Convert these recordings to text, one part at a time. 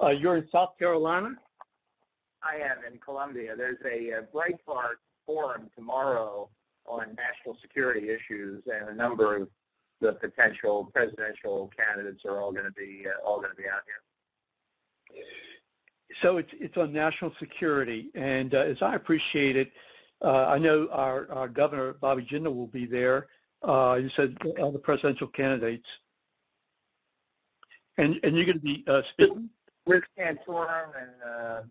You're in South Carolina? I am in Columbia. There's a Breitbart forum tomorrow on national security issues, and a number of the potential presidential candidates are all going to be out here. So it's on national security, and as I appreciate it, I know our governor Bobby Jindal will be there. You said all the presidential candidates, and you're going to be speaking. Rick Santorum and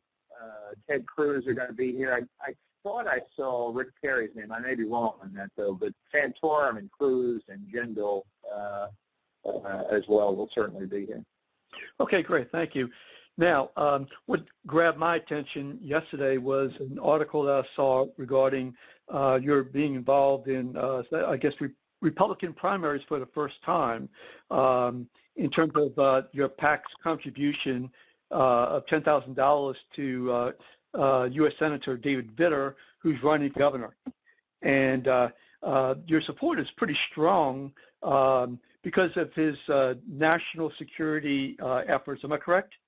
Ted Cruz are going to be here. I thought I saw Rick Perry's name. I may be wrong on that, though, but Santorum and Cruz and Jindal as well will certainly be here. Okay, great. Thank you. Now, what grabbed my attention yesterday was an article that I saw regarding your being involved in, I guess, Republican primaries for the first time in terms of your PAC's contribution of $10,000 to U.S. Senator David Vitter, who's running for governor. And your support is pretty strong because of his national security efforts. Am I correct?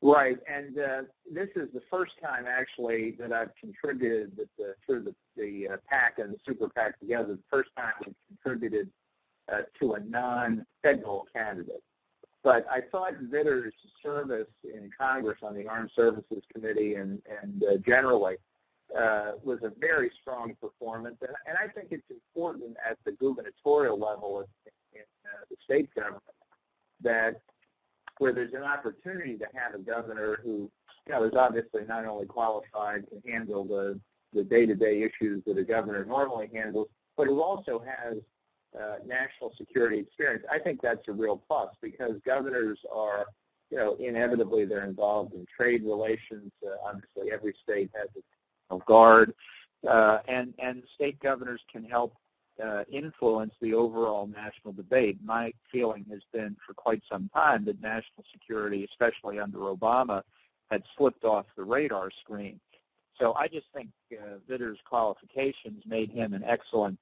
Right, and this is the first time, actually, that I've contributed through the PAC and the Super PAC together, the first time we've contributed to a non-federal candidate. But I thought Vitter's service in Congress on the Armed Services Committee and generally was a very strong performance. And I think it's important at the gubernatorial level in the state government that where there's an opportunity to have a governor who, is obviously not only qualified to handle the day-to-day issues that a governor normally handles, but who also has national security experience. I think that's a real plus because governors are, inevitably they're involved in trade relations. Obviously, every state has its own guard, and state governors can help influence the overall national debate. My feeling has been for quite some time that national security, especially under Obama, had slipped off the radar screen. So I just think Vitter's qualifications made him an excellent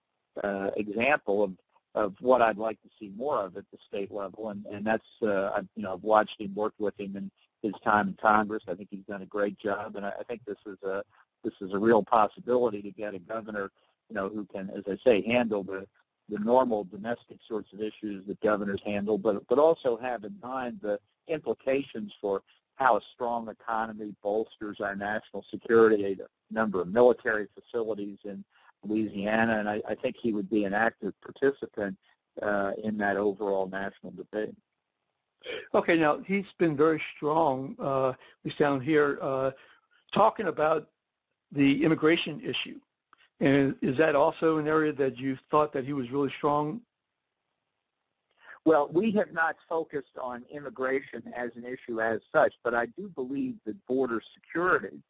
example of what I'd like to see more of at the state level, and that's I've watched him, worked with him in his time in Congress. I think he's done a great job, and I think this is a real possibility to get a governor who can, as I say, handle the normal domestic sorts of issues that governors handle, but also have in mind the implications for how a strong economy bolsters our national security, a number of military facilities in Louisiana, and I think he would be an active participant in that overall national debate. Okay, now he's been very strong, we sound here, talking about the immigration issue. And is that also an area that you thought that he was really strong? Well, we have not focused on immigration as an issue as such, but I do believe that border security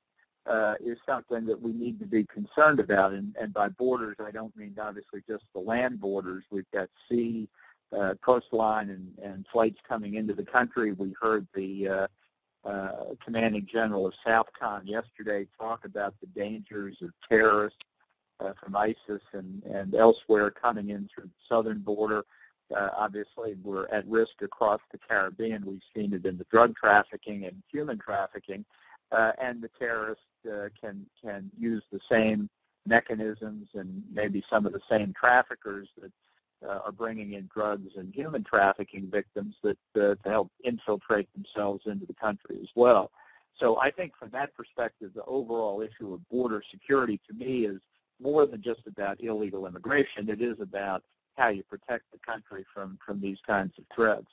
is something that we need to be concerned about. And by borders, I don't mean obviously just the land borders. We've got sea, coastline, and flights coming into the country. We heard the commanding general of Southcom yesterday talk about the dangers of terrorists from ISIS and elsewhere coming in through the southern border. Obviously, we're at risk across the Caribbean. We've seen it in the drug trafficking and human trafficking, and the terrorists can use the same mechanisms and maybe some of the same traffickers that are bringing in drugs and human trafficking victims that to help infiltrate themselves into the country as well. So I think from that perspective, the overall issue of border security to me is more than just about illegal immigration. It is about how you protect the country from these kinds of threats.